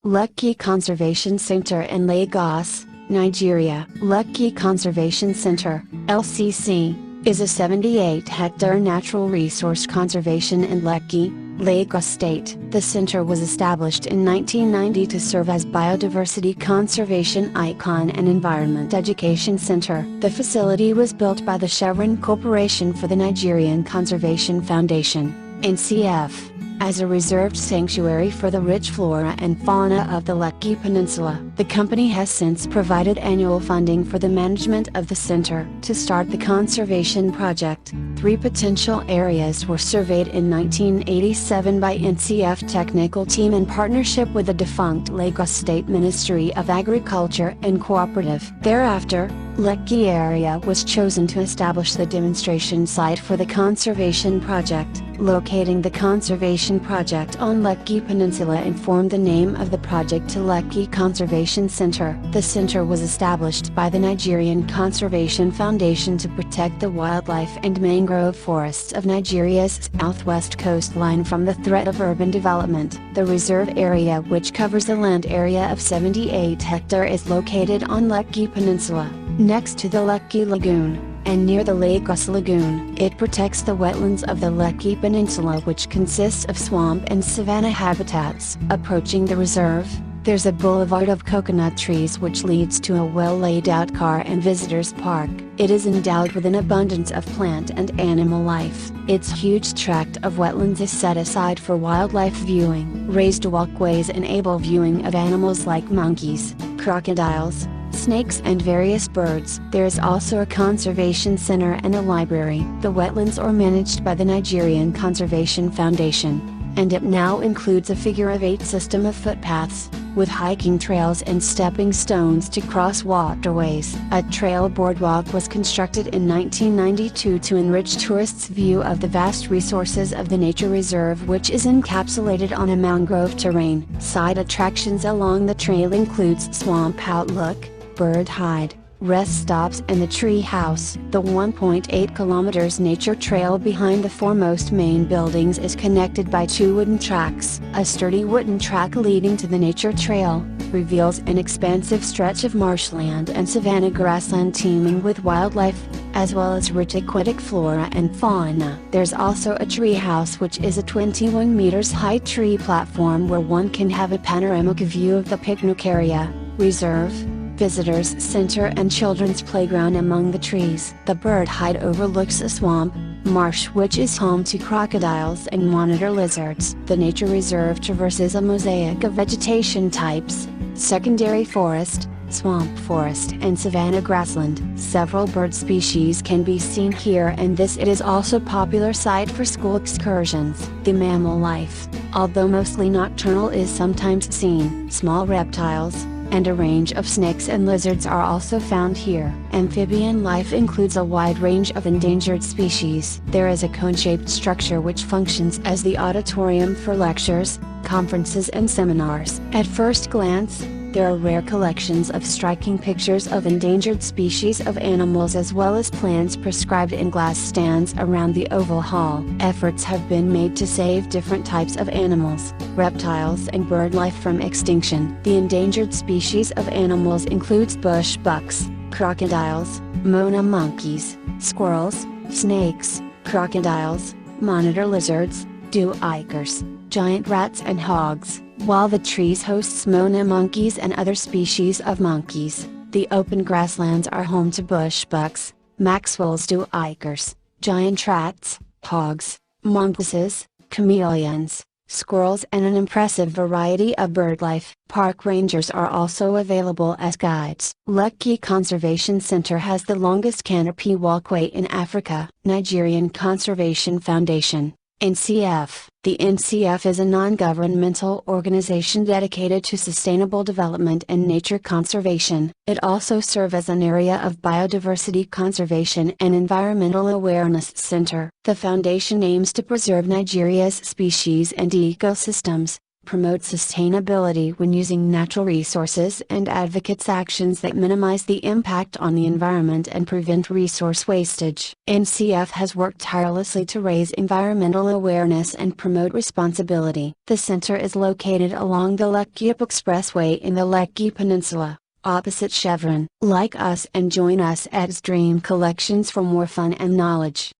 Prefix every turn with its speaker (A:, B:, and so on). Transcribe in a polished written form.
A: Lekki Conservation Center in Lagos, Nigeria. Lekki Conservation Center, LCC, is a 78-hectare natural resource conservation in Lekki, Lagos State. The center was established in 1990 to serve as biodiversity conservation icon and environment education center. The facility was built by the Chevron Corporation for the Nigerian Conservation Foundation, NCF, as a reserved sanctuary for the rich flora and fauna of the Lekki Peninsula. The company has since provided annual funding for the management of the center. To start the conservation project, 3 potential areas were surveyed in 1987 by NCF technical team in partnership with the defunct Lagos State Ministry of Agriculture and Cooperative. Thereafter, Lekki area was chosen to establish the demonstration site for the conservation project. Locating the conservation project on Lekki Peninsula informed the name of the project to Lekki Conservation Center. The center was established by the Nigerian Conservation Foundation to protect the wildlife and mangrove forests of Nigeria's southwest coastline from the threat of urban development. The reserve area, which covers a land area of 78 hectares, is located on Lekki Peninsula, next to the Lekki Lagoon, and near the Lagos Lagoon. It protects the wetlands of the Lekki Peninsula, which consists of swamp and savanna habitats. Approaching the reserve, there's a boulevard of coconut trees which leads to a well-laid-out car and visitors park. It is endowed with an abundance of plant and animal life. Its huge tract of wetlands is set aside for wildlife viewing. Raised walkways enable viewing of animals like monkeys, crocodiles, snakes and various birds. There is also a conservation center and a library. The wetlands are managed by the Nigerian Conservation Foundation, and it now includes a figure-of-8 system of footpaths, with hiking trails and stepping stones to cross waterways. A trail boardwalk was constructed in 1992 to enrich tourists' view of the vast resources of the nature reserve, which is encapsulated on a mangrove terrain. Side attractions along the trail includes Swamp Outlook, Bird Hide, rest stops and the Tree House. The 1.8 kilometers nature trail behind the foremost main buildings is connected by 2 wooden tracks. A sturdy wooden track leading to the nature trail reveals an expansive stretch of marshland and savanna grassland teeming with wildlife, as well as rich aquatic flora and fauna. There's also a tree house, which is a 21 meters high tree platform where one can have a panoramic view of the picnic area, reserve, visitors center and children's playground among the trees. The Bird Hide overlooks a swamp, marsh which is home to crocodiles and monitor lizards. The nature reserve traverses a mosaic of vegetation types: secondary forest, swamp forest and savanna grassland. Several bird species can be seen here, and it is also a popular site for school excursions. The mammal life, although mostly nocturnal, is sometimes seen. Small reptiles, and a range of snakes and lizards are also found here. Amphibian life includes a wide range of endangered species. There is a cone-shaped structure which functions as the auditorium for lectures, conferences and seminars. At first glance, there are rare collections of striking pictures of endangered species of animals, as well as plants prescribed in glass stands around the Oval Hall. Efforts have been made to save different types of animals, reptiles and bird life from extinction. The endangered species of animals includes bush bucks, crocodiles, Mona monkeys, squirrels, snakes, crocodiles, monitor lizards, duikers, giant rats and hogs. While the trees hosts Mona monkeys and other species of monkeys, the open grasslands are home to bush bucks, Maxwell's duikers, giant rats, hogs, mongooses, chameleons, squirrels and an impressive variety of birdlife. Park rangers are also available as guides. Lekki Conservation Center has the longest canopy walkway in Africa. Nigerian Conservation Foundation, NCF. The NCF is a non-governmental organization dedicated to sustainable development and nature conservation. It also serves as an area of biodiversity conservation and environmental awareness center. The foundation aims to preserve Nigeria's species and ecosystems, promotes sustainability when using natural resources and advocates actions that minimize the impact on the environment and prevent resource wastage. NCF has worked tirelessly to raise environmental awareness and promote responsibility. The center is located along the Lekki Expressway in the Lekki Peninsula, opposite Chevron. Like us and join us at Stream Collections for more fun and knowledge.